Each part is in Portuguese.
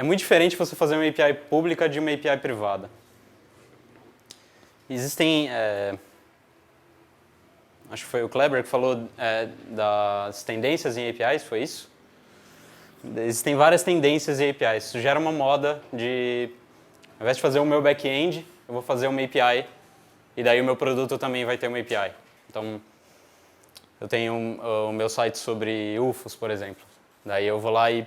é muito diferente você fazer uma API pública de uma API privada. Existem, acho que foi o Kleber que falou das tendências em APIs, foi isso? Existem várias tendências em APIs. Isso gera uma moda de, ao invés de fazer o meu back-end, eu vou fazer uma API e daí o meu produto também vai ter uma API. Então, eu tenho o meu site sobre UFOs, por exemplo. Daí eu vou lá e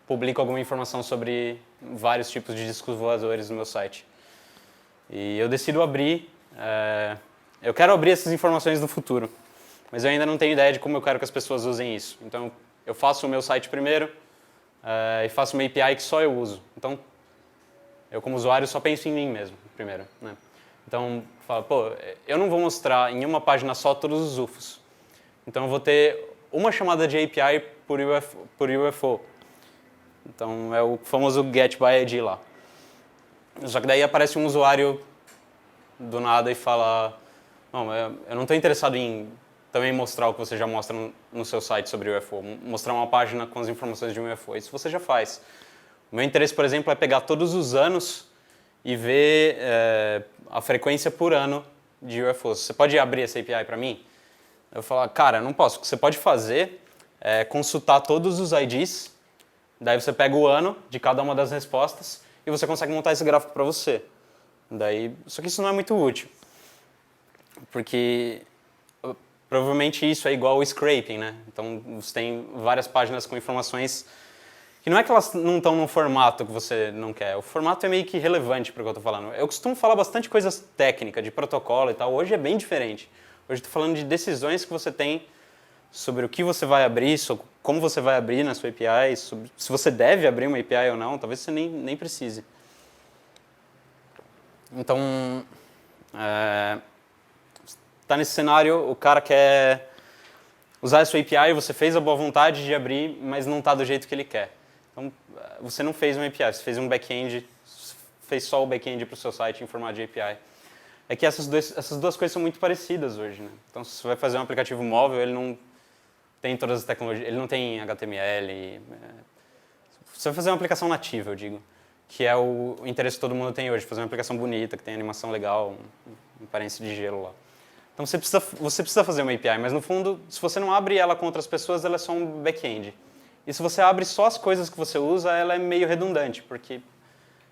publico alguma informação sobre vários tipos de discos voadores no meu site. E eu decido abrir, eu quero abrir essas informações no futuro, mas eu ainda não tenho ideia de como eu quero que as pessoas usem isso. Então, eu faço o meu site primeiro e faço uma API que só eu uso. Então, eu como usuário só penso em mim mesmo, primeiro, né? Então, falo, pô, eu não vou mostrar em uma página só todos os UFOs. Então, eu vou ter uma chamada de API por UFO. Então, é o famoso get by ID lá. Só que daí aparece um usuário do nada e fala, não, eu não estou interessado em também mostrar o que você já mostra no seu site sobre UFO, mostrar uma página com as informações de um UFO. Isso você já faz. O meu interesse, por exemplo, é pegar todos os anos e ver a frequência por ano de UFOs. Você pode abrir essa API para mim? Eu falo, cara, não posso. O que você pode fazer é consultar todos os IDs, daí você pega o ano de cada uma das respostas e você consegue montar esse gráfico para você. Só que isso não é muito útil, porque provavelmente isso é igual ao scraping, né? Então você tem várias páginas com informações que não é que elas não estão num formato que você não quer. O formato é meio que relevante para o que eu estou falando. Eu costumo falar bastante coisas técnicas, de protocolo e tal. Hoje é bem diferente. Hoje estou falando de decisões que você tem sobre o que você vai abrir, sobre como você vai abrir na sua API, sobre se você deve abrir uma API ou não. Talvez você nem precise. Então, está nesse cenário, o cara quer usar a sua API, você fez a boa vontade de abrir, mas não está do jeito que ele quer. Então, você não fez uma API, você fez um back-end, fez só o back-end para o seu site em formato de API. É que essas duas coisas são muito parecidas hoje, né? Então, se você vai fazer um aplicativo móvel, ele não tem todas as tecnologias, ele não tem HTML. Você vai fazer uma aplicação nativa, eu digo, que é o interesse que todo mundo tem hoje, fazer uma aplicação bonita, que tem animação legal, uma aparência de gelo lá. Então, você precisa fazer uma API, mas no fundo, se você não abre ela com outras pessoas, ela é só um back-end. E se você abre só as coisas que você usa, ela é meio redundante, porque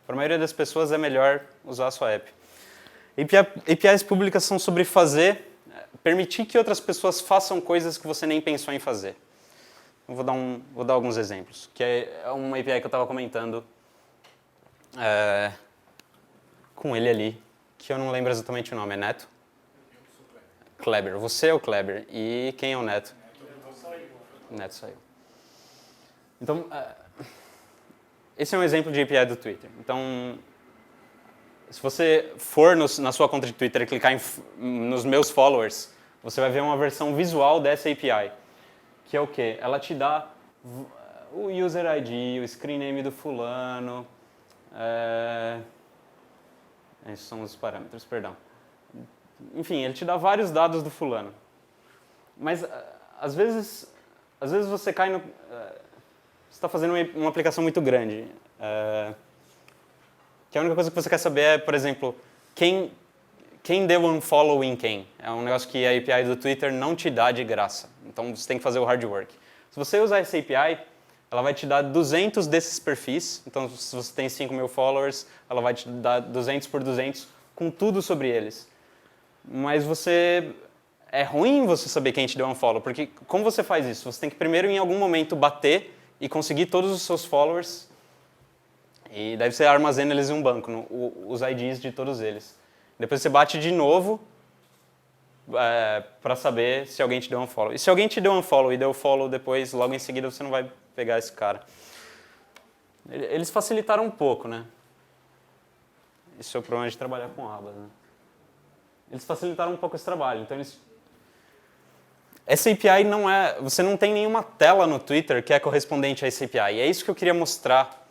para a maioria das pessoas é melhor usar a sua app. APIs públicas são sobre permitir que outras pessoas façam coisas que você nem pensou em fazer. Eu vou dar alguns exemplos, que é uma API que eu estava comentando com ele ali, que eu não lembro exatamente o nome, é Neto? Kleber. Você é o Kleber. E quem é o Neto? Neto saiu. Então, esse é um exemplo de API do Twitter. Então, se você for na sua conta de Twitter e clicar nos meus followers, você vai ver uma versão visual dessa API, que é o quê? Ela te dá o user ID, o screen name do fulano, esses são os parâmetros, perdão. Enfim, ele te dá vários dados do fulano. Mas, às vezes você cai no... você está fazendo uma aplicação muito grande. Que a única coisa que você quer saber é, por exemplo, quem deu um follow em quem. É um negócio que a API do Twitter não te dá de graça. Então, você tem que fazer o hard work. Se você usar essa API, ela vai te dar 200 desses perfis. Então, se você tem 5.000 followers, ela vai te dar 200 por 200 com tudo sobre eles. Mas é ruim você saber quem te deu um follow, porque como você faz isso? Você tem que primeiro, em algum momento, bater e conseguir todos os seus followers, e daí você armazena eles em um banco, os IDs de todos eles. Depois você bate de novo para saber se alguém te deu um follow. E se alguém te deu um follow e deu follow depois, logo em seguida, você não vai pegar esse cara. Eles facilitaram um pouco, né? Isso é o problema de trabalhar com abas, né? Eles facilitaram um pouco esse trabalho. Então, essa API não é... Você não tem nenhuma tela no Twitter que é correspondente a essa API. E é isso que eu queria mostrar,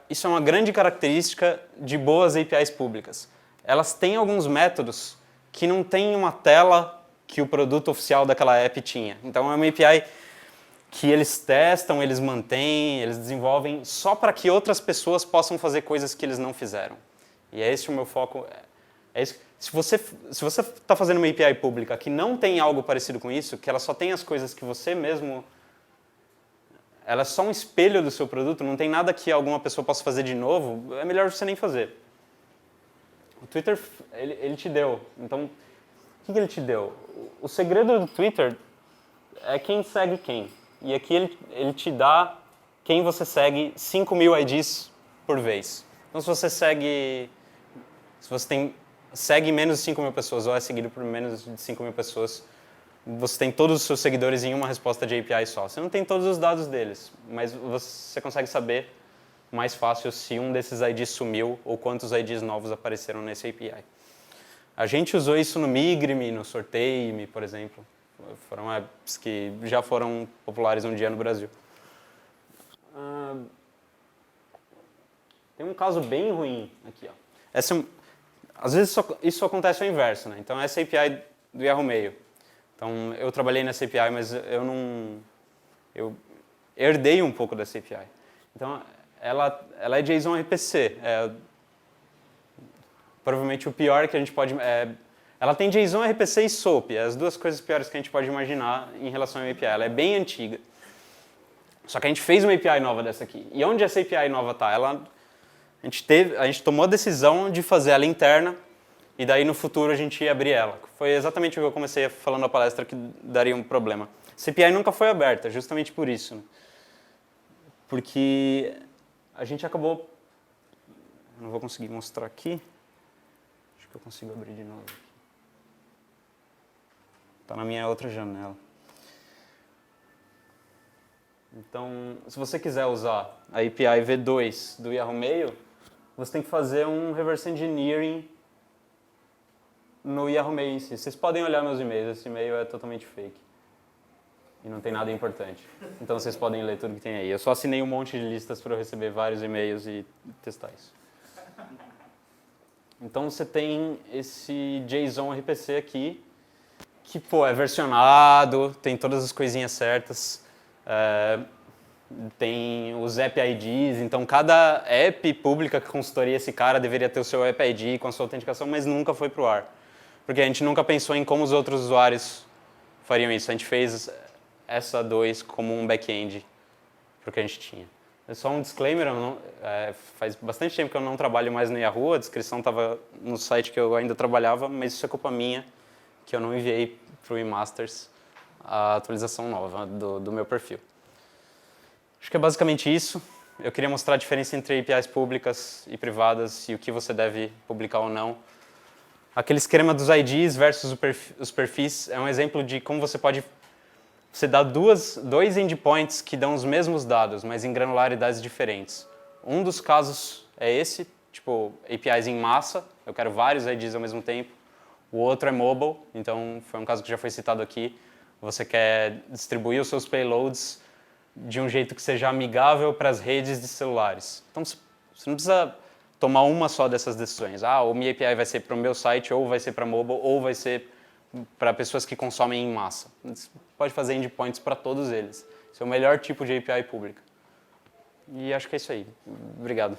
isso é uma grande característica de boas APIs públicas. Elas têm alguns métodos que não têm uma tela que o produto oficial daquela app tinha. Então, é uma API que eles testam, eles mantêm, eles desenvolvem só para que outras pessoas possam fazer coisas que eles não fizeram. E é esse o meu foco. É isso. Se você está fazendo uma API pública que não tem algo parecido com isso, que ela só tem as coisas que você mesmo... Ela é só um espelho do seu produto, não tem nada que alguma pessoa possa fazer de novo, é melhor você nem fazer. O Twitter, ele te deu. Então, o que ele te deu? O segredo do Twitter é quem segue quem. E aqui ele te dá quem você segue 5.000 IDs por vez. Então, se você segue menos de 5.000 pessoas ou é seguido por menos de 5.000 pessoas, você tem todos os seus seguidores em uma resposta de API só. Você não tem todos os dados deles, mas você consegue saber mais fácil se um desses IDs sumiu ou quantos IDs novos apareceram nesse API. A gente usou isso no Migrime, no Sorteio.me, por exemplo. Foram apps que já foram populares um dia no Brasil. Tem um caso bem ruim aqui. Ó. Às vezes isso acontece ao inverso, né? Então essa API do Yahoo Mail. Então eu trabalhei nessa API, mas eu herdei um pouco dessa API. Então ela é JSON RPC. Provavelmente o pior que a gente pode... ela tem JSON, RPC e SOAP, as duas coisas piores que a gente pode imaginar em relação à API. Ela é bem antiga. Só que a gente fez uma API nova dessa aqui. E onde essa API nova está? A gente tomou a decisão de fazer ela interna e daí no futuro a gente ia abrir ela. Foi exatamente o que eu comecei falando na palestra que daria um problema. Essa API nunca foi aberta, justamente por isso. Né? Porque a gente acabou... Eu não vou conseguir mostrar aqui. Acho que eu consigo abrir de novo. Está na minha outra janela. Então, se você quiser usar a API V2 do Yahoo Mail, você tem que fazer um reverse engineering no Yahoo Mail em si. Vocês podem olhar meus e-mails, esse e-mail é totalmente fake. E não tem nada importante. Então vocês podem ler tudo que tem aí. Eu só assinei um monte de listas para eu receber vários e-mails e testar isso. Então você tem esse JSON RPC aqui, que é versionado, tem todas as coisinhas certas, tem os app IDs, então cada app pública que consultoria esse cara deveria ter o seu app ID com a sua autenticação, mas nunca foi para o ar. Porque a gente nunca pensou em como os outros usuários fariam isso. A gente fez essa 2 como um back-end para o que a gente tinha. É só um disclaimer, faz bastante tempo que eu não trabalho mais no Yahoo, a descrição estava no site que eu ainda trabalhava, mas isso é culpa minha, que eu não enviei para o eMasters a atualização nova do meu perfil. Acho que é basicamente isso. Eu queria mostrar a diferença entre APIs públicas e privadas e o que você deve publicar ou não. Aquele esquema dos IDs versus os perfis é um exemplo de como você pode... Você dá dois endpoints que dão os mesmos dados, mas em granularidades diferentes. Um dos casos é esse, tipo APIs em massa, eu quero vários IDs ao mesmo tempo. O outro é mobile, então foi um caso que já foi citado aqui. Você quer distribuir os seus payloads de um jeito que seja amigável para as redes de celulares. Então você não precisa tomar uma só dessas decisões. Ou minha API vai ser para o meu site, ou vai ser para mobile, ou vai ser para pessoas que consomem em massa. Você pode fazer endpoints para todos eles. Esse é o melhor tipo de API pública. E acho que é isso aí. Obrigado.